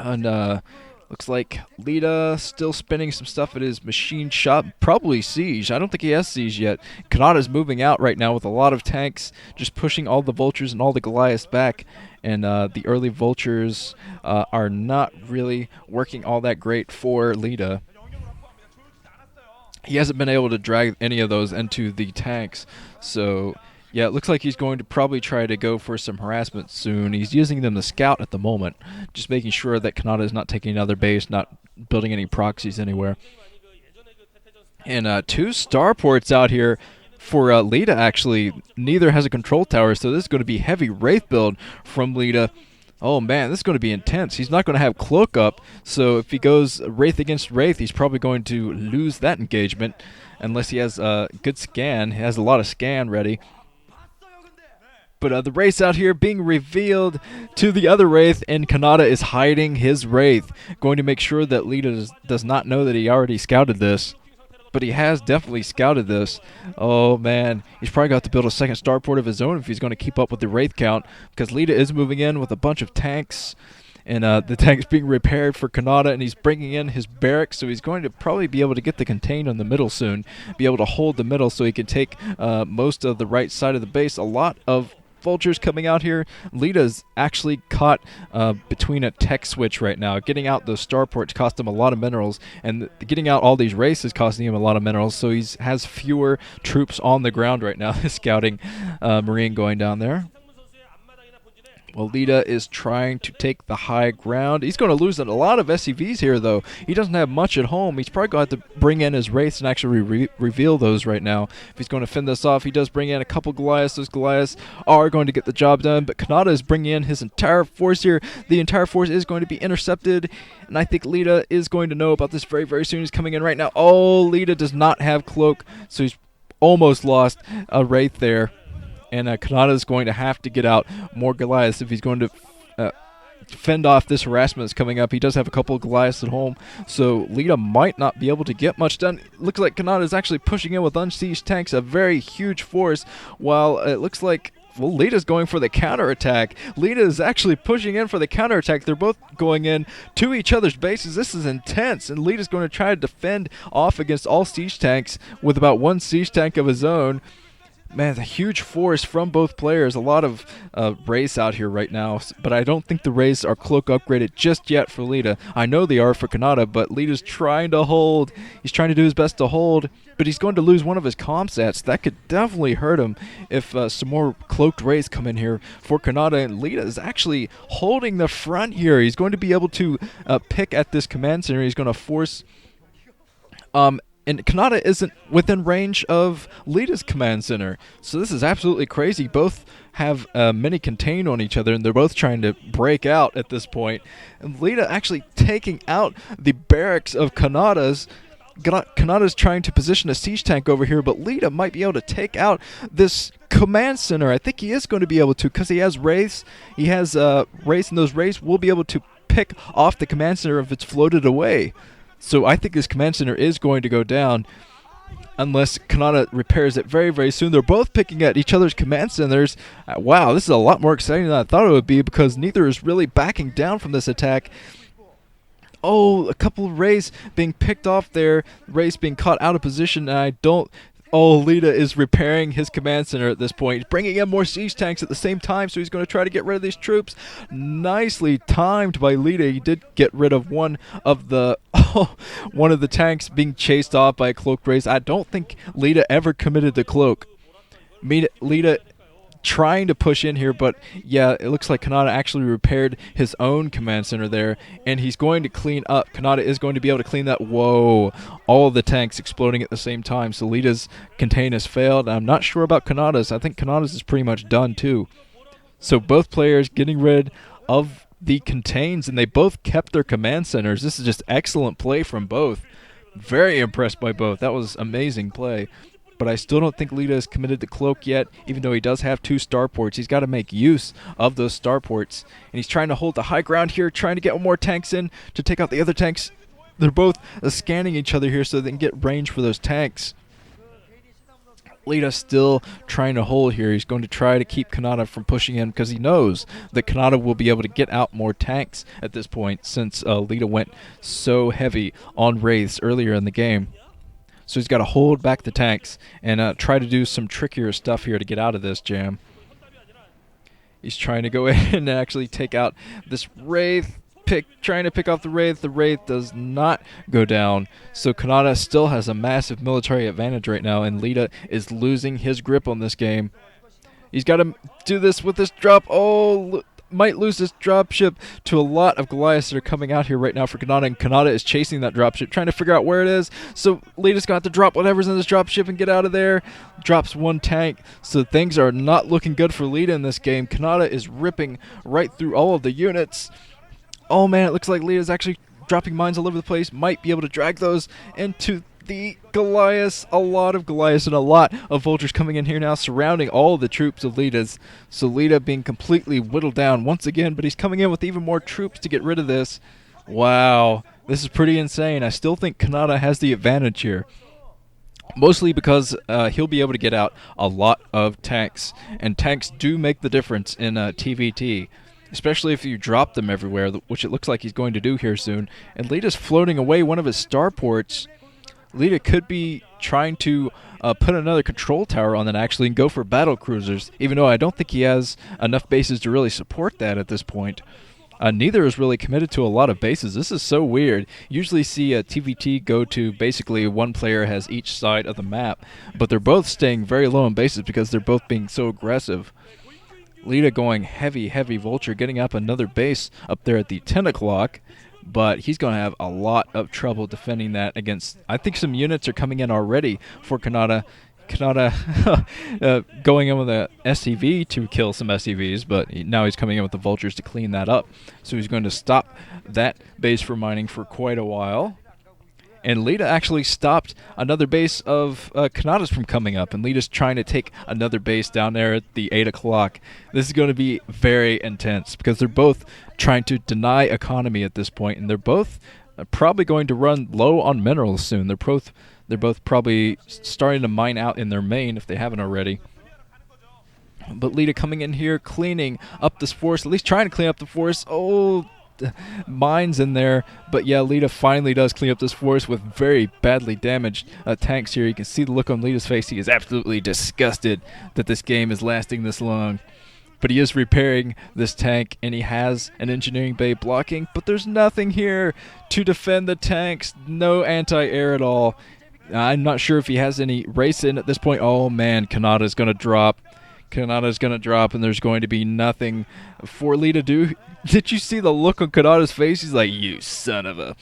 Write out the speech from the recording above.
And looks like Leta still spinning some stuff at his machine shop. Probably Siege. I don't think he has Siege yet. Canata's moving out right now with a lot of tanks, just pushing all the Vultures and all the Goliaths back. And the early Vultures are not really working all that great for Leta. He hasn't been able to drag any of those into the tanks. So, yeah, it looks like he's going to probably try to go for some harassment soon. He's using them to scout at the moment, just making sure that Canata is not taking another base, not building any proxies anywhere. And 2 starports out here for Leta, actually. Neither has a control tower, so this is going to be heavy Wraith build from Leta. Oh man, this is going to be intense. He's not going to have Cloak up, so if he goes Wraith against Wraith, he's probably going to lose that engagement unless he has a good scan. He has a lot of scan ready. But the Wraith's out here being revealed to the other Wraith, and Canata is hiding his Wraith, going to make sure that Leta does not know that he already scouted this. But he has definitely scouted this. Oh man, he's probably got to build a second starport of his own if he's going to keep up with the Wraith count, because Leta is moving in with a bunch of tanks, and the tank's being repaired for Canata, and he's bringing in his barracks, so he's going to probably be able to get the contain on the middle soon, be able to hold the middle so he can take most of the right side of the base. A lot of Vultures coming out here. Leta's actually caught between a tech switch right now. Getting out those starports cost him a lot of minerals, and getting out all these races costing him a lot of minerals, so he has fewer troops on the ground right now. Scouting Marine going down there. Well, Leta is trying to take the high ground. He's going to lose a lot of SCVs here, though. He doesn't have much at home. He's probably going to have to bring in his Wraiths and actually reveal those right now. If he's going to fend this off, he does bring in a couple Goliaths. Those Goliaths are going to get the job done, but Canata is bringing in his entire force here. The entire force is going to be intercepted, and I think Leta is going to know about this very, very soon. He's coming in right now. Oh, Leta does not have Cloak, so he's almost lost a Wraith there. And Canata is going to have to get out more Goliaths if he's going to fend off this harassment that's coming up. He does have a couple of Goliaths at home, so Leta might not be able to get much done. It looks like Canata is actually pushing in with unsieged tanks, a very huge force, while it looks like, well, Leta's going for the counterattack. Leta is actually pushing in for the counterattack. They're both going in to each other's bases. This is intense, and Leta's going to try to defend off against all siege tanks with about 1 siege tank of his own. Man, a huge force from both players. A lot of Wraiths out here right now, but I don't think the Wraiths are Cloak upgraded just yet for Leta. I know they are for Canata, but Leta's trying to hold. He's trying to do his best to hold, but he's going to lose one of his comsats. That could definitely hurt him if some more Cloaked Wraiths come in here for Canata, and Leta is actually holding the front here. He's going to be able to pick at this command center. He's going to force... And Canata isn't within range of Leta's command center. So this is absolutely crazy. Both have many contained on each other, and they're both trying to break out at this point. And Leta actually taking out the barracks of Canata's. Canata's trying to position a siege tank over here, but Leta might be able to take out this command center. I think he is going to be able to, because he has Wraiths. He has Wraiths, and those Wraiths will be able to pick off the command center if it's floated away. So I think this command center is going to go down unless Canata repairs it very, very soon. They're both picking at each other's command centers. Wow, this is a lot more exciting than I thought it would be, because neither is really backing down from this attack. Oh, a couple of Wraiths being picked off there. Wraiths being caught out of position, and I don't... Oh, Leta is repairing his command center at this point. He's bringing in more siege tanks at the same time, so he's going to try to get rid of these troops. Nicely timed by Leta. He did get rid of one of the tanks being chased off by a Cloaked Wraith. I don't think Leta ever committed the cloak. Leta trying to push in here, but yeah, it looks like Canata actually repaired his own command center there, and he's going to clean up. Canata is going to be able to clean that. Whoa, all of the tanks exploding at the same time, so Leta's contain has failed. I'm not sure about Canata's. I think Canata's is pretty much done too. So both players getting rid of the contains, and they both kept their command centers. This is just excellent play from both. Very impressed by both. That was amazing play. But I still don't think Leta has committed the cloak yet, even though he does have 2 starports. He's got to make use of those starports. And he's trying to hold the high ground here, trying to get more tanks in to take out the other tanks. They're both scanning each other here so they can get range for those tanks. Leta still trying to hold here. He's going to try to keep Canata from pushing in because he knows that Canata will be able to get out more tanks at this point since Leta went so heavy on Wraiths earlier in the game. So he's got to hold back the tanks and try to do some trickier stuff here to get out of this jam. He's trying to go in and actually take out this Wraith. Trying to pick off the Wraith. The Wraith does not go down. So Canata still has a massive military advantage right now, and Leta is losing his grip on this game. He's got to do this with this drop. Oh, might lose this dropship to a lot of Goliaths that are coming out here right now for Canata, and Canata is chasing that dropship, trying to figure out where it is. So Leta's got to drop whatever's in this dropship and get out of there. Drops one tank, so things are not looking good for Leta in this game. Canata is ripping right through all of the units. Oh man, it looks like Leta's actually dropping mines all over the place. Might be able to drag those into the Goliaths. A lot of Goliaths and a lot of vultures coming in here now, surrounding all the troops of Leta's. So Leta being completely whittled down once again, but he's coming in with even more troops to get rid of this. Wow, this is pretty insane. I still think Canata has the advantage here. Mostly because he'll be able to get out a lot of tanks, and tanks do make the difference in TVT. Especially if you drop them everywhere, which it looks like he's going to do here soon. And Leta's floating away one of his starports. Leta could be trying to put another control tower on that actually and go for battle cruisers, even though I don't think he has enough bases to really support that at this point. Neither is really committed to a lot of bases. This is so weird. Usually see a TVT go to basically one player has each side of the map, but they're both staying very low on bases because they're both being so aggressive. Leta going heavy vulture, getting up another base up there at the 10 o'clock, but he's going to have a lot of trouble defending that against, I think some units are coming in already for Canata. Canata going in with a SCV to kill some SCVs, but now he's coming in with the vultures to clean that up. So he's going to stop that base for mining for quite a while. And Leta actually stopped another base of Canata's from coming up. And Leta's trying to take another base down there at the 8 o'clock. This is going to be very intense because they're both trying to deny economy at this point. And they're both probably going to run low on minerals soon. They're both probably starting to mine out in their main if they haven't already. But Leta coming in here, cleaning up this forest, at least trying to clean up the forest. Oh, mines in there, but yeah, Leta finally does clean up this forest with very badly damaged tanks here. You can see the look on Leta's face. He is absolutely disgusted that this game is lasting this long, but he is repairing this tank, and he has an engineering bay blocking, but there's nothing here to defend the tanks. No anti-air at all. I'm not sure if he has any race in at this point. Oh man, Canata's going to drop. Canata's going to drop, and there's going to be nothing for Leta to do. Did you see the look on Canata's face? He's like, you son of a...